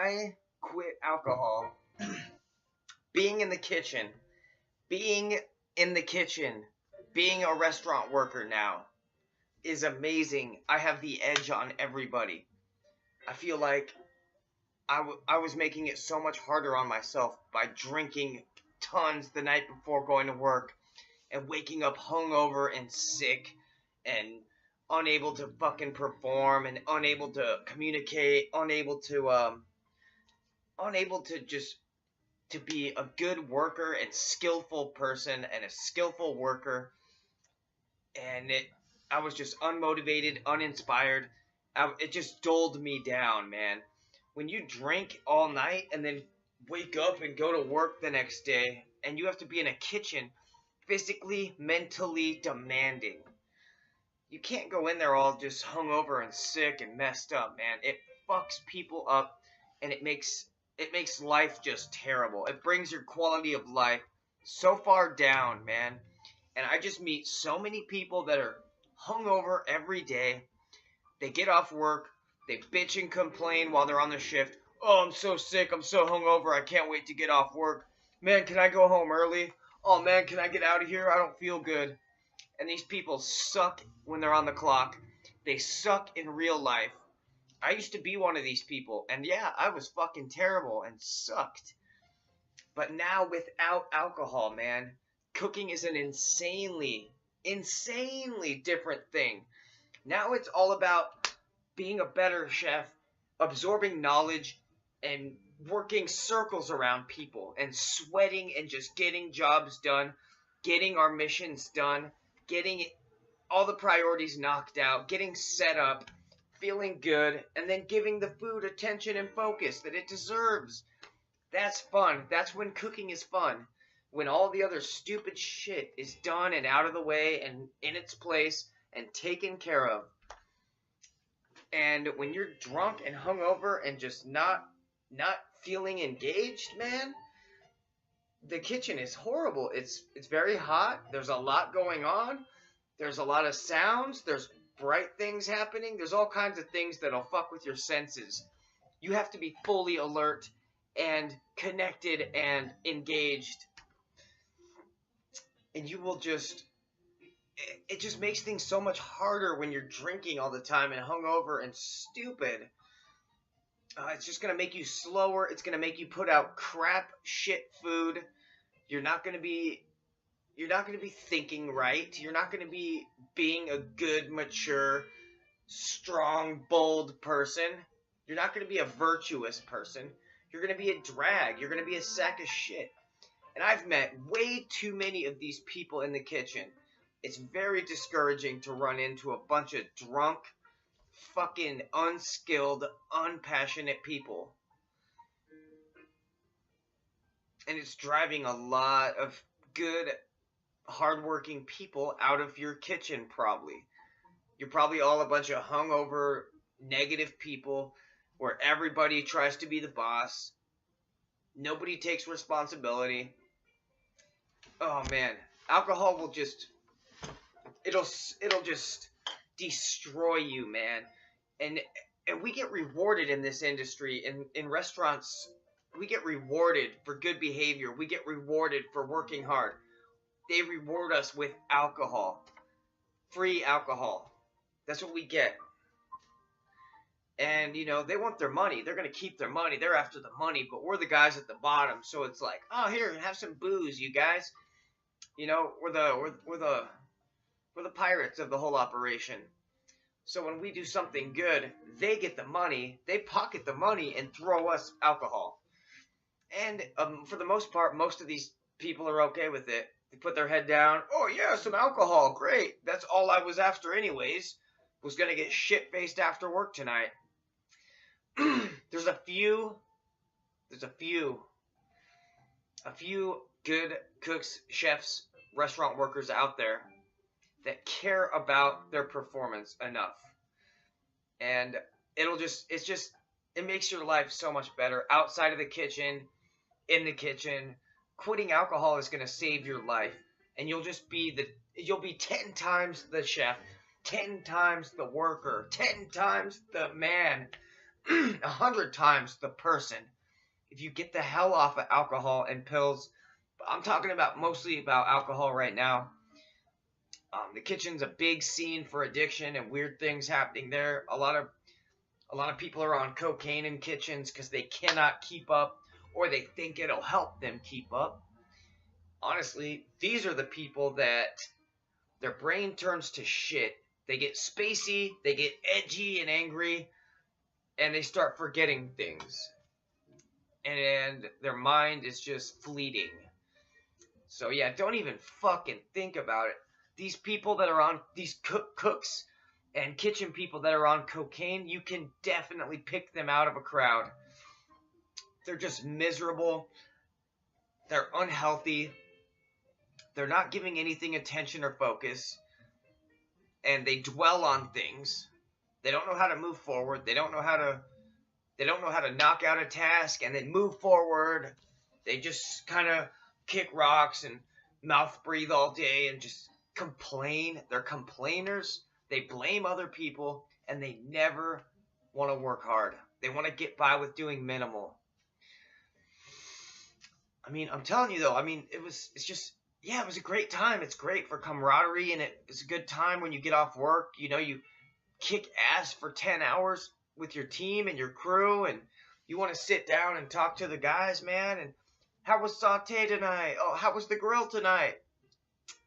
I quit alcohol, being in the kitchen, being in the kitchen, being a restaurant worker now is amazing. I have the edge on everybody. I feel like I was making it so much harder on myself by drinking tons the night before going to work and waking up hungover and sick and unable to fucking perform and unable to communicate, unable to just to be a good worker and skillful person and a skillful worker. And I was just unmotivated, uninspired. It just dulled me down, man. When you drink all night and then wake up and go to work the next day, and you have to be in a kitchen, physically, mentally demanding. You can't go in there all just hungover and sick and messed up, man. It fucks people up, and it makes life just terrible. It brings your quality of life so far down, man. And I just meet so many people that are hungover every day. They get off work, they bitch and complain while they're on their shift. Oh, I'm so sick, I'm so hungover, I can't wait to get off work. Man, can I go home early? Oh man, can I get out of here? I don't feel good. And these people suck when they're on the clock. They suck in real life. I used to be one of these people, and yeah, I was fucking terrible and sucked. But now without alcohol, man, cooking is an insanely different thing. Now it's all about being a better chef, absorbing knowledge, and working circles around people, and sweating and just getting jobs done, getting our missions done, getting all the priorities knocked out, getting set up, feeling good, and then giving the food attention and focus that it deserves. That's fun. That's when cooking is fun. When all the other stupid shit is done and out of the way and in its place and taken care of. And when you're drunk and hungover and just not feeling engaged, man, the kitchen is horrible. It's very hot. There's a lot going on. There's a lot of sounds. There's bright things happening. There's all kinds of things that'll fuck with your senses. You have to be fully alert and connected and engaged. And you will just... It just makes things so much harder when you're drinking all the time and hungover and stupid. It's just going to make you slower. It's going to make you put out crap shit food. You're not going to be thinking right. You're not going to be being a good, mature, strong, bold person. You're not going to be a virtuous person. You're going to be a drag. You're going to be a sack of shit. And I've met way too many of these people in the kitchen. It's very discouraging to run into a bunch of drunk, fucking unskilled, unpassionate people. And it's driving a lot of good, hardworking people out of your kitchen, probably. You're probably all a bunch of hungover, negative people where everybody tries to be the boss. Nobody takes responsibility. Oh, man. Alcohol will just... It'll just destroy you, man. And we get rewarded in this industry. In restaurants, we get rewarded for good behavior. We get rewarded for working hard. They reward us with alcohol. Free alcohol. That's what we get. And, you know, they want their money. They're going to keep their money. They're after the money. But we're the guys at the bottom. So it's like, oh, here, have some booze, you guys. You know, we're the pirates of the whole operation. So when we do something good, they get the money, they pocket the money and throw us alcohol. And for the most part, most of these people are okay with it. They put their head down. Oh yeah, some alcohol, great. That's all I was after anyways. Was gonna get shit-faced after work tonight. There's a few good cooks, chefs, restaurant workers out there that care about their performance enough. And it makes your life so much better outside of the kitchen, in the kitchen. Quitting alcohol is going to save your life. And you'll be 10 times the chef, 10 times the worker, 10 times the man 100 times the person if you get the hell off of alcohol and pills. I'm talking about mostly about alcohol right now. The kitchen's a big scene for addiction and weird things happening there. A lot of people are on cocaine in kitchens because they cannot keep up, or they think it'll help them keep up. Honestly, these are the people that their brain turns to shit. They get spacey, they get edgy and angry, and they start forgetting things. And their mind is just fleeting. So yeah, don't even fucking think about it. These people that are on, these cooks and kitchen people that are on cocaine, you can definitely pick them out of a crowd. They're just miserable. They're unhealthy. They're not giving anything attention or focus. And they dwell on things. They don't know how to move forward. They don't know how to knock out a task and then move forward. They just kind of kick rocks and mouth breathe all day and just complain. They're complainers. They blame other people, and they never want to work hard. They want to get by with doing minimal. I mean, I'm telling you though, I mean, it was a great time. It's great for camaraderie, and it's a good time when you get off work. You know, you kick ass for 10 hours with your team and your crew, and you want to sit down and talk to the guys, man. And how was saute tonight? Oh, how was the grill tonight?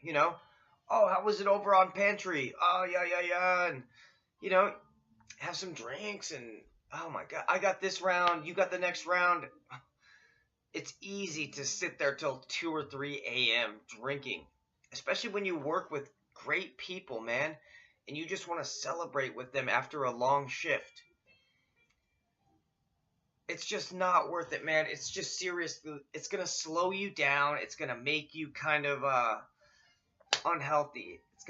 You know, oh, how was it over on pantry? Oh, yeah. And, you know, have some drinks and, oh my God, I got this round. You got the next round. It's easy to sit there till 2 or 3 a.m. drinking, especially when you work with great people, man, and you just want to celebrate with them after a long shift. It's just not worth it, man. It's just seriously, it's going to slow you down. It's going to make you kind of unhealthy. It's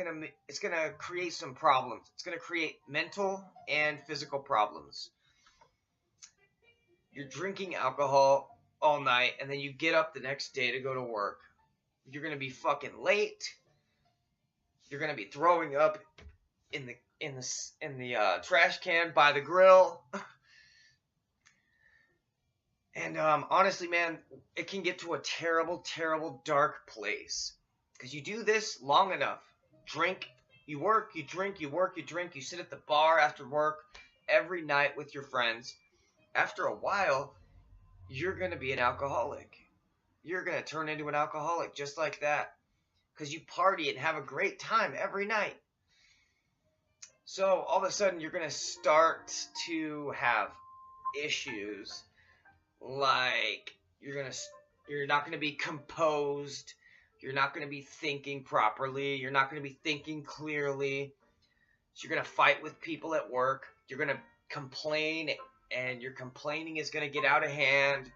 going to create some problems. It's going to create mental and physical problems. You're drinking alcohol all night, and then you get up the next day to go to work. You're going to be fucking late. You're going to be throwing up in the trash can by the grill. And honestly, man, it can get to a terrible, terrible, dark place. Because you do this long enough. Drink, you work, you drink, you work, you drink. You sit at the bar after work every night with your friends. After a while, you're going to be an alcoholic. You're going to turn into an alcoholic just like that. Because you party and have a great time every night. So all of a sudden, you're going to start to have issues. Like, you're not going to be composed. You're not going to be thinking properly. You're not going to be thinking clearly. So you're going to fight with people at work. You're going to complain, and your complaining is going to get out of hand.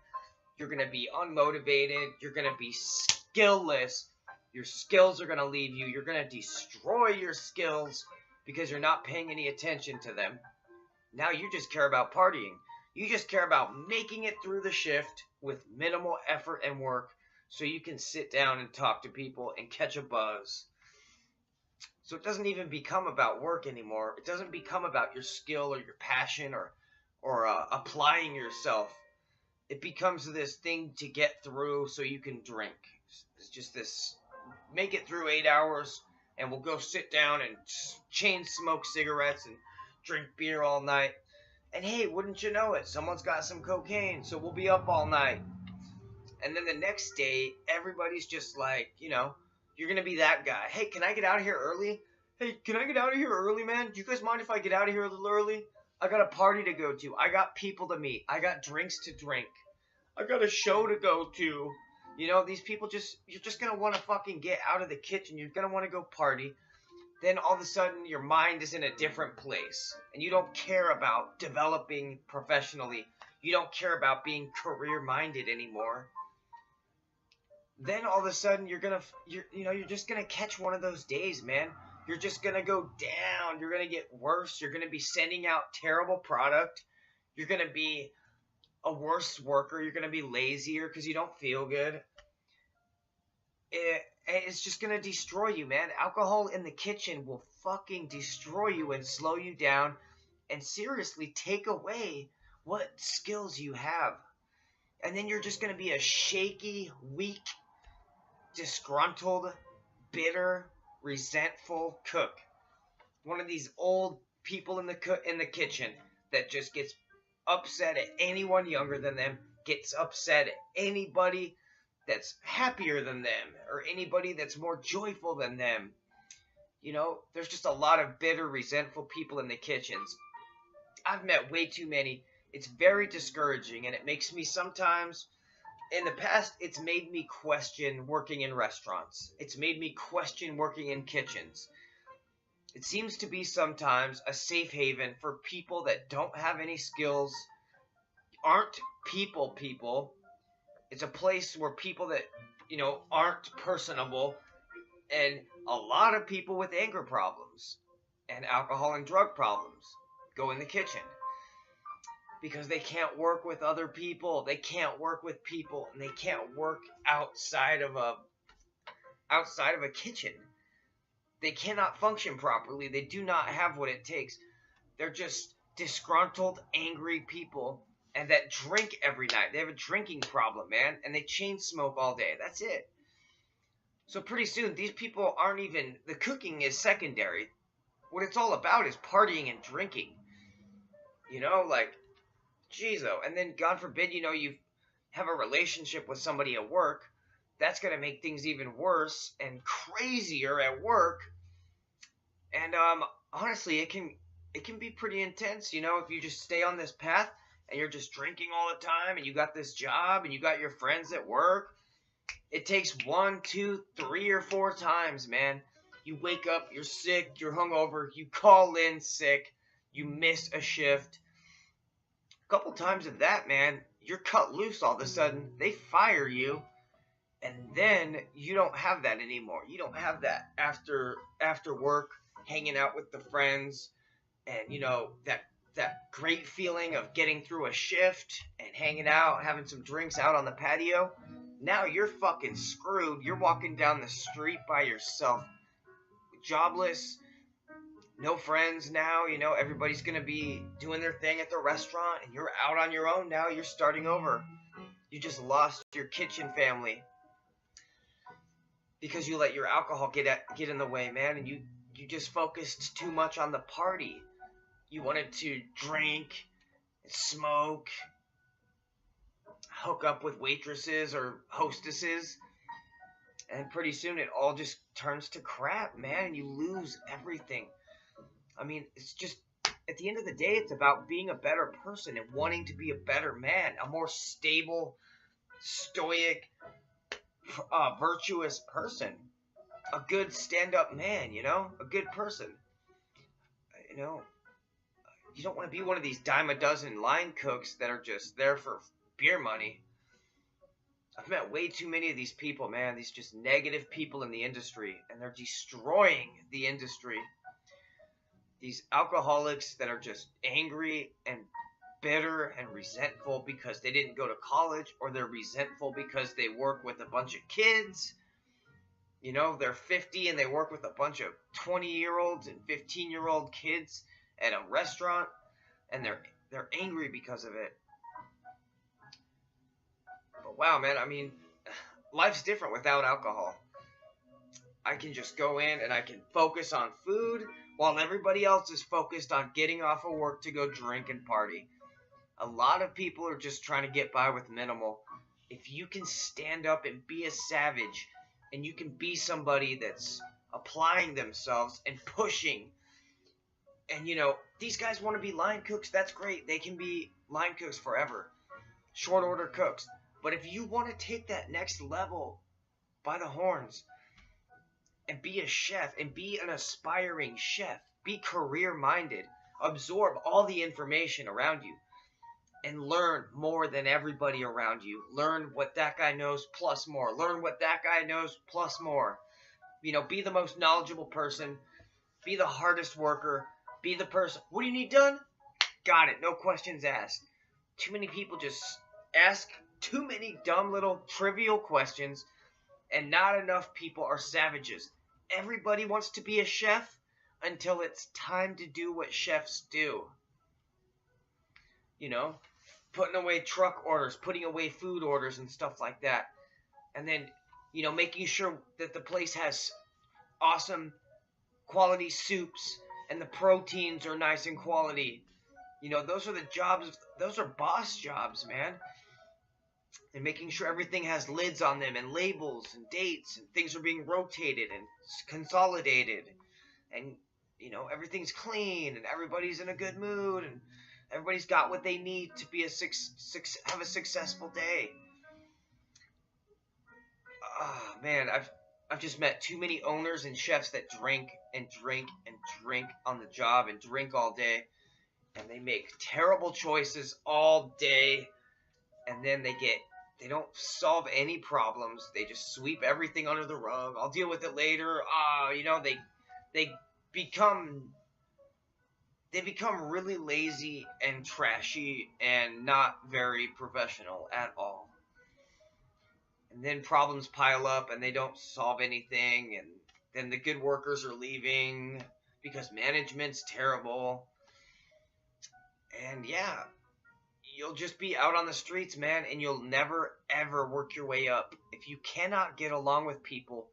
You're going to be unmotivated. You're going to be skillless. Your skills are going to leave you. You're going to destroy your skills because you're not paying any attention to them. Now you just care about partying. You just care about making it through the shift with minimal effort and work so you can sit down and talk to people and catch a buzz. So it doesn't even become about work anymore. It doesn't become about your skill or your passion or applying yourself. It becomes this thing to get through so you can drink. It's just this, make it through 8 hours and we'll go sit down and chain smoke cigarettes and drink beer all night. And hey, wouldn't you know it, someone's got some cocaine, so we'll be up all night. And then the next day, everybody's just like, you know, you're going to be that guy. Hey, can I get out of here early? Hey, can I get out of here early, man? Do you guys mind if I get out of here a little early? I got a party to go to. I got people to meet. I got drinks to drink. I got a show to go to. You know, these people you're just going to want to fucking get out of the kitchen. You're going to want to go party. Then all of a sudden your mind is in a different place and you don't care about developing professionally. You don't care about being career-minded anymore. Then all of a sudden you're just going to catch one of those days, man. You're just going to go down. You're going to get worse. You're going to be sending out terrible product. You're going to be a worse worker. You're going to be lazier because you don't feel good. It's just going to destroy you, man. Alcohol in the kitchen will fucking destroy you and slow you down and seriously take away what skills you have. And then you're just going to be a shaky, weak, disgruntled, bitter, resentful cook. One of these old people in the kitchen that just gets upset at anyone younger than them, gets upset at anybody that's happier than them, or anybody that's more joyful than them. You know, there's just a lot of bitter, resentful people in the kitchens. I've met way too many. It's very discouraging, and it makes me sometimes, in the past, it's made me question working in restaurants. It's made me question working in kitchens. It seems to be sometimes a safe haven for people that don't have any skills, aren't people. It's a place where people that, aren't personable, and a lot of people with anger problems and alcohol and drug problems go in the kitchen because they can't work with other people. They can't work with people, and they can't work outside of a kitchen. They cannot function properly. They do not have what it takes. They're just disgruntled, angry people, and that drink every night. They have a drinking problem, man, and they chain smoke all day. That's it. So pretty soon, these people aren't even, the cooking is secondary. What it's all about is partying and drinking. Geez, oh. And then, God forbid, you have a relationship with somebody at work. That's going to make things even worse and crazier at work. And honestly, it can be pretty intense, if you just stay on this path and you're just drinking all the time and you got this job and you got your friends at work. It takes 1, 2, 3, or 4 times, man. You wake up, you're sick, you're hungover, you call in sick, you miss a shift. A couple times of that, man, you're cut loose all of a sudden. They fire you, and then you don't have that anymore. You don't have that after work, hanging out with the friends, and that great feeling of getting through a shift and hanging out, having some drinks out on the patio. Now you're fucking screwed. You're walking down the street by yourself, jobless, no friends now. Everybody's going to be doing their thing at the restaurant, and you're out on your own now. You're starting over. You just lost your kitchen family because you let your alcohol get in the way, man, and you just focused too much on the party. You wanted to drink, smoke, hook up with waitresses or hostesses, and pretty soon it all just turns to crap, man, and you lose everything. I mean, it's just, at the end of the day, it's about being a better person and wanting to be a better man, a more stable, stoic, virtuous person, a good stand-up man, a good person. You don't want to be one of these dime a dozen line cooks that are just there for beer money. I've met way too many of these people, man. These just negative people in the industry, and they're destroying the industry. These alcoholics that are just angry and bitter and resentful because they didn't go to college, or they're resentful because they work with a bunch of kids. They're 50 and they work with a bunch of 20-year-olds and 15-year-old kids at a restaurant, and they're angry because of it. But wow, man, I mean, life's different without alcohol. I can just go in and I can focus on food while everybody else is focused on getting off of work to go drink and party. A lot of people are just trying to get by with minimal. If you can stand up and be a savage, and you can be somebody that's applying themselves and pushing, and these guys want to be line cooks, that's great. They can be line cooks forever, short order cooks. But if you want to take that next level by the horns and be a chef and be an aspiring chef, be career minded, absorb all the information around you and learn more than everybody around you. Learn what that guy knows plus more. Learn what that guy knows plus more. Be the most knowledgeable person. Be the hardest worker. Be the person. What do you need done? Got it. No questions asked. Too many people just ask too many dumb little trivial questions, and not enough people are savages. Everybody wants to be a chef until it's time to do what chefs do. you know, putting away truck orders, putting away food orders and stuff like that. And then, you know, making sure that the place has awesome quality soups and the proteins are nice and quality. You know, those are the jobs, those are boss jobs, man. And making sure everything has lids on them and labels and dates and things are being rotated and consolidated. And, you know, everything's clean and everybody's in a good mood and everybody's got what they need to be have a successful day. Oh, man, I've just met too many owners and chefs that drink and drink and drink on the job and drink all day. And they make terrible choices all day. And then they don't solve any problems. They just sweep everything under the rug. I'll deal with it later. You know, they become really lazy and trashy and not very professional at all. And then problems pile up and they don't solve anything, and then the good workers are leaving because management's terrible. And yeah, you'll just be out on the streets, man, and you'll never, ever work your way up. If you cannot get along with people,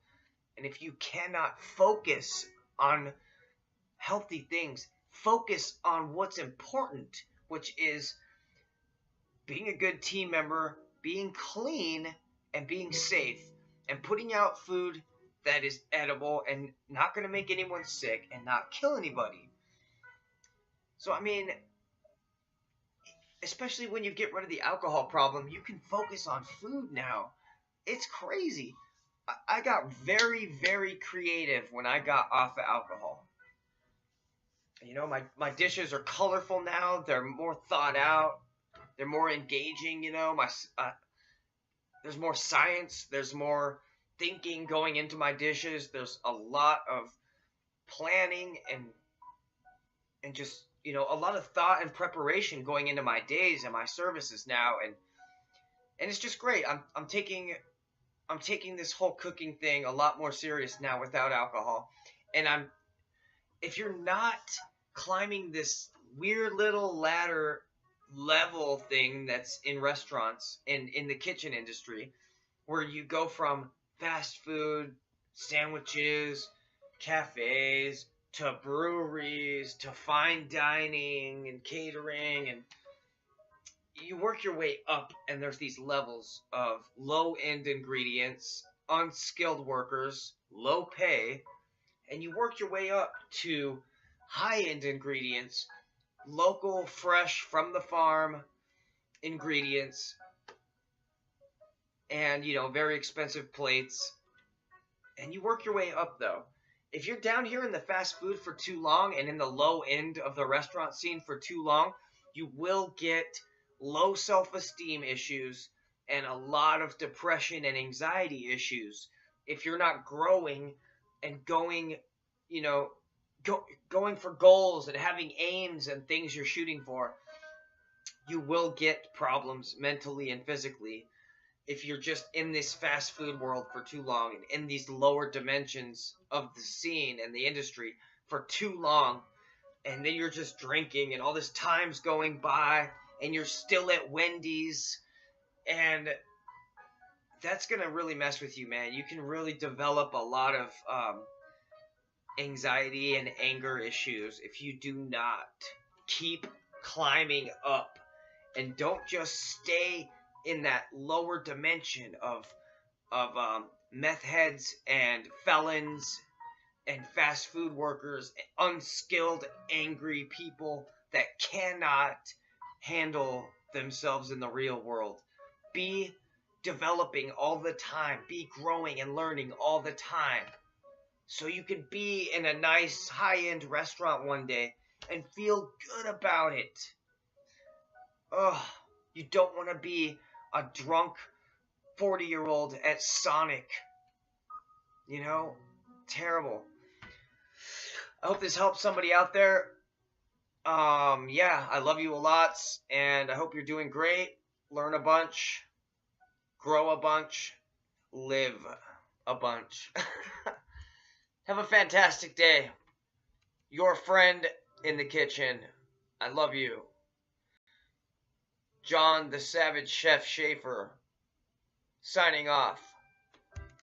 and if you cannot focus on healthy things, focus on what's important, which is being a good team member, being clean, and being safe, and putting out food that is edible and not going to make anyone sick and not kill anybody. So, I mean, especially when you get rid of the alcohol problem, you can focus on food now. It's crazy. I got very, very creative when I got off of alcohol. You know, my dishes are colorful now. They're more thought out. They're more engaging, you know. There's more science. There's more thinking going into my dishes. There's a lot of planning and just, you know, a lot of thought and preparation going into my days and my services now, and it's just great. I'm taking this whole cooking thing a lot more serious now without alcohol. And if you're not climbing this weird little ladder level thing that's in restaurants and in the kitchen industry, where you go from fast food, sandwiches, cafes, to breweries, to fine dining and catering, and you work your way up, and there's these levels of low-end ingredients, unskilled workers, low pay, and you work your way up to high-end ingredients, local, fresh, from the farm ingredients, and, you know, very expensive plates, and you work your way up, though. If you're down here in the fast food for too long and in the low end of the restaurant scene for too long, you will get low self-esteem issues and a lot of depression and anxiety issues if you're not growing and going, you know, going for goals and having aims and things you're shooting for. You will get problems mentally and physically if you're just in this fast food world for too long and in these lower dimensions of the scene and the industry for too long, and then you're just drinking and all this time's going by and you're still at Wendy's, and that's going to really mess with you, man. You can really develop a lot of anxiety and anger issues if you do not keep climbing up and don't just stay in that lower dimension of meth heads and felons and fast food workers, unskilled, angry people that cannot handle themselves in the real world. Be developing all the time. Be growing and learning all the time. So you can be in a nice high-end restaurant one day and feel good about it. Ugh, you don't want to be a drunk 40-year-old at Sonic. You know? Terrible. I hope this helps somebody out there. Yeah, I love you a lot, and I hope you're doing great. Learn a bunch. Grow a bunch. Live a bunch. Have a fantastic day. Your friend in the kitchen. I love you. John the Savage Chef Schaefer, signing off.